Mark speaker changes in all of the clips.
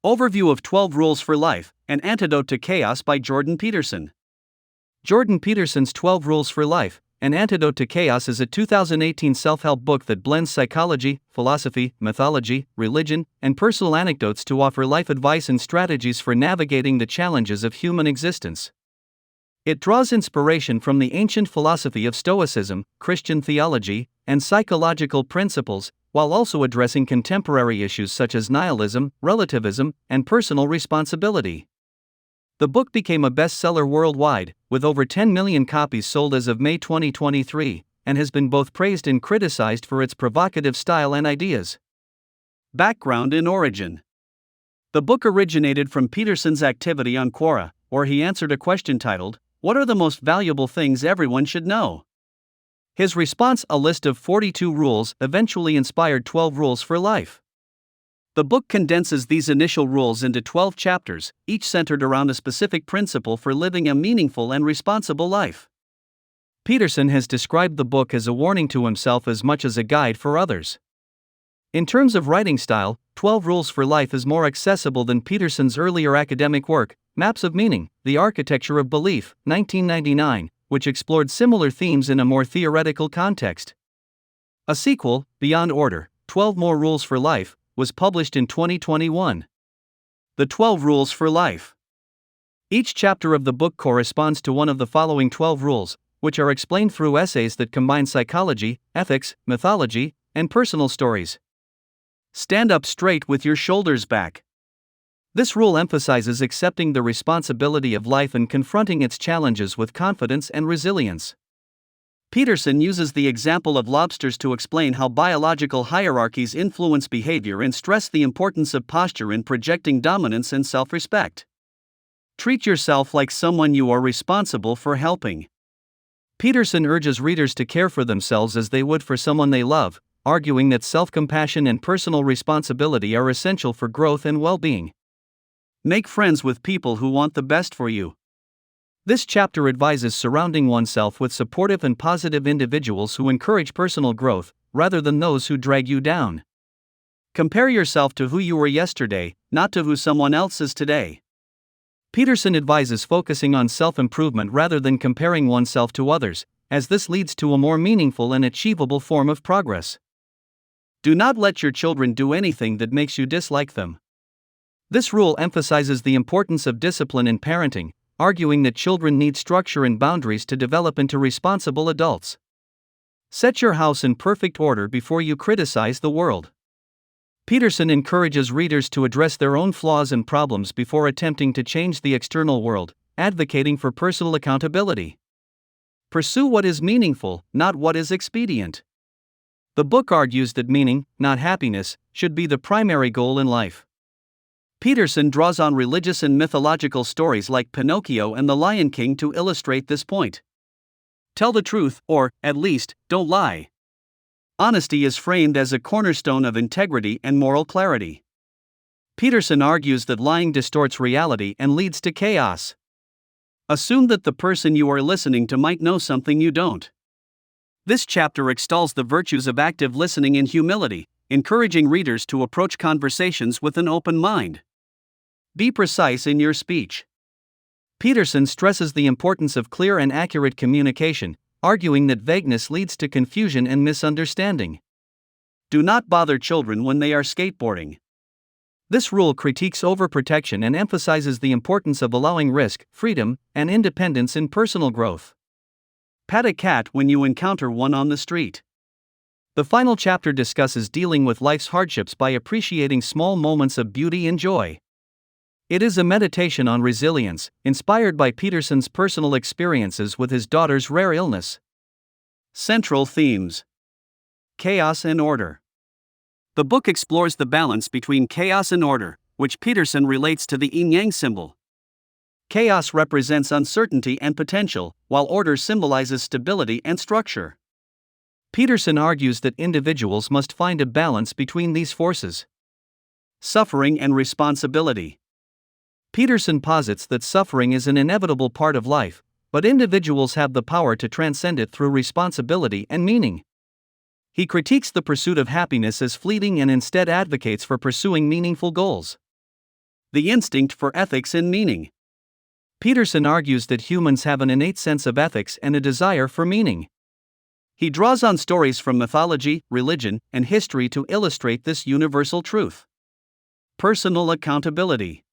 Speaker 1: Overview of 12 Rules for Life, An Antidote to Chaos by Jordan Peterson. Jordan Peterson's 12 Rules for Life, An Antidote to Chaos is a 2018 self-help book that blends psychology, philosophy, mythology, religion, and personal anecdotes to offer life advice and strategies for navigating the challenges of human existence. It draws inspiration from the ancient philosophy of Stoicism, Christian theology, and psychological principles, while also addressing contemporary issues such as nihilism, relativism, and personal responsibility. The book became a bestseller worldwide, with over 10 million copies sold as of May 2023, and has been both praised and criticized for its provocative style and ideas. Background and origin. The book originated from Peterson's activity on Quora, where he answered a question titled, "What are the most valuable things everyone should know?" His response, a list of 42 rules, eventually inspired 12 Rules for Life. The book condenses these initial rules into 12 chapters, each centered around a specific principle for living a meaningful and responsible life. Peterson has described the book as a warning to himself as much as a guide for others. In terms of writing style, 12 Rules for Life is more accessible than Peterson's earlier academic work, Maps of Meaning, The Architecture of Belief, 1999, which explored similar themes in a more theoretical context. A sequel, Beyond Order, 12 More Rules for Life, was published in 2021. The 12 Rules for Life. Each chapter of the book corresponds to one of the following 12 rules, which are explained through essays that combine psychology, ethics, mythology, and personal stories. Stand up straight with your shoulders back. This rule emphasizes accepting the responsibility of life and confronting its challenges with confidence and resilience. Peterson uses the example of lobsters to explain how biological hierarchies influence behavior and stress the importance of posture in projecting dominance and self-respect. Treat yourself like someone you are responsible for helping. Peterson urges readers to care for themselves as they would for someone they love, arguing that self-compassion and personal responsibility are essential for growth and well-being. Make friends with people who want the best for you. This chapter advises surrounding oneself with supportive and positive individuals who encourage personal growth, rather than those who drag you down. Compare yourself to who you were yesterday, not to who someone else is today. Peterson advises focusing on self-improvement rather than comparing oneself to others, as this leads to a more meaningful and achievable form of progress. Do not let your children do anything that makes you dislike them. This rule emphasizes the importance of discipline in parenting, arguing that children need structure and boundaries to develop into responsible adults. Set your house in perfect order before you criticize the world. Peterson encourages readers to address their own flaws and problems before attempting to change the external world, advocating for personal accountability. Pursue what is meaningful, not what is expedient. The book argues that meaning, not happiness, should be the primary goal in life. Peterson draws on religious and mythological stories like Pinocchio and the Lion King to illustrate this point. Tell the truth, or, at least, don't lie. Honesty is framed as a cornerstone of integrity and moral clarity. Peterson argues that lying distorts reality and leads to chaos. Assume that the person you are listening to might know something you don't. This chapter extols the virtues of active listening and humility, encouraging readers to approach conversations with an open mind. Be precise in your speech. Peterson stresses the importance of clear and accurate communication, arguing that vagueness leads to confusion and misunderstanding. Do not bother children when they are skateboarding. This rule critiques overprotection and emphasizes the importance of allowing risk, freedom, and independence in personal growth. Pat a cat when you encounter one on the street. The final chapter discusses dealing with life's hardships by appreciating small moments of beauty and joy. It is a meditation on resilience, inspired by Peterson's personal experiences with his daughter's rare illness. Central themes: chaos and order. The book explores the balance between chaos and order, which Peterson relates to the yin-yang symbol. Chaos represents uncertainty and potential, while order symbolizes stability and structure. Peterson argues that individuals must find a balance between these forces. Suffering and responsibility. Peterson posits that suffering is an inevitable part of life, but individuals have the power to transcend it through responsibility and meaning. He critiques the pursuit of happiness as fleeting and instead advocates for pursuing meaningful goals. The instinct for ethics and meaning. Peterson argues that humans have an innate sense of ethics and a desire for meaning. He draws on stories from mythology, religion, and history to illustrate this universal truth. Personal accountability.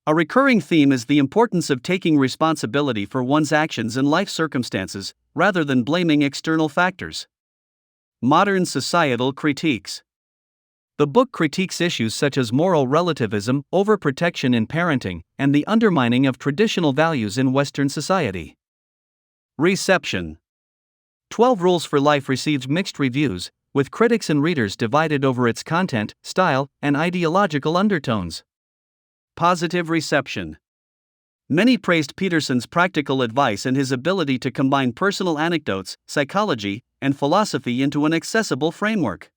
Speaker 1: A recurring theme is the importance of taking responsibility for one's actions and life circumstances, rather than blaming external factors. Modern societal critiques. The book critiques issues such as moral relativism, overprotection in parenting, and the undermining of traditional values in Western society. Reception. 12 Rules for Life received mixed reviews, with critics and readers divided over its content, style, and ideological undertones. Positive reception. Many praised Peterson's practical advice and his ability to combine personal anecdotes, psychology, and philosophy into an accessible framework.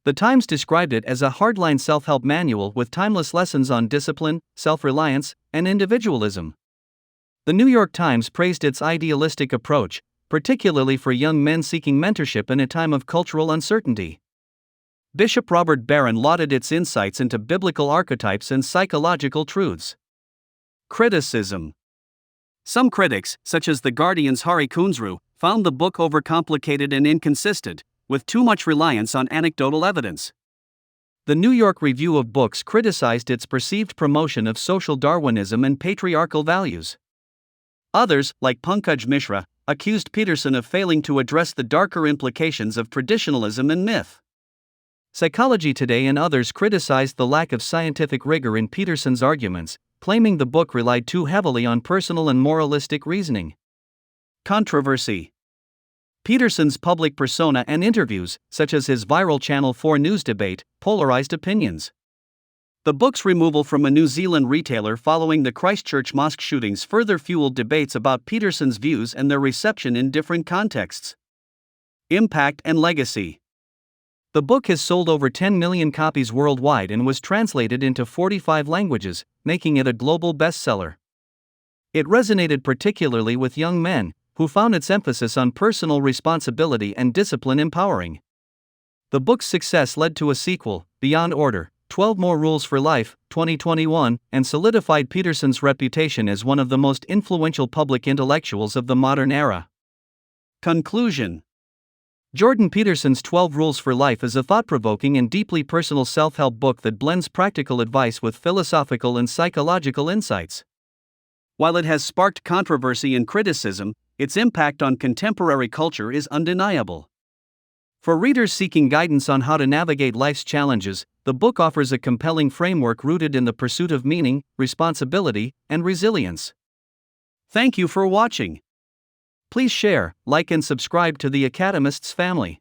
Speaker 1: The Times described it as a hardline self-help manual with timeless lessons on discipline, self-reliance, and individualism. The New York Times praised its idealistic approach, particularly for young men seeking mentorship in a time of cultural uncertainty. Bishop Robert Barron lauded its insights into biblical archetypes and psychological truths. Criticism. Some critics, such as The Guardian's Hari Kunzru, found the book overcomplicated and inconsistent, with too much reliance on anecdotal evidence. The New York Review of Books criticized its perceived promotion of social Darwinism and patriarchal values. Others, like Pankaj Mishra, accused Peterson of failing to address the darker implications of traditionalism and myth. Psychology Today and others criticized the lack of scientific rigor in Peterson's arguments, claiming the book relied too heavily on personal and moralistic reasoning. Controversy. Peterson's public persona and interviews, such as his viral Channel 4 News debate, polarized opinions. The book's removal from a New Zealand retailer following the Christchurch mosque shootings further fueled debates about Peterson's views and their reception in different contexts. Impact and legacy. The book has sold over 10 million copies worldwide and was translated into 45 languages, making it a global bestseller. It resonated particularly with young men, who found its emphasis on personal responsibility and discipline empowering. The book's success led to a sequel, Beyond Order, 12 More Rules for Life, 2021, and solidified Peterson's reputation as one of the most influential public intellectuals of the modern era. Conclusion. Jordan Peterson's 12 Rules for Life is a thought-provoking and deeply personal self-help book that blends practical advice with philosophical and psychological insights. While it has sparked controversy and criticism, its impact on contemporary culture is undeniable. For readers seeking guidance on how to navigate life's challenges, the book offers a compelling framework rooted in the pursuit of meaning, responsibility, and resilience. Thank you for watching. Please share, like, and subscribe to the Academists family.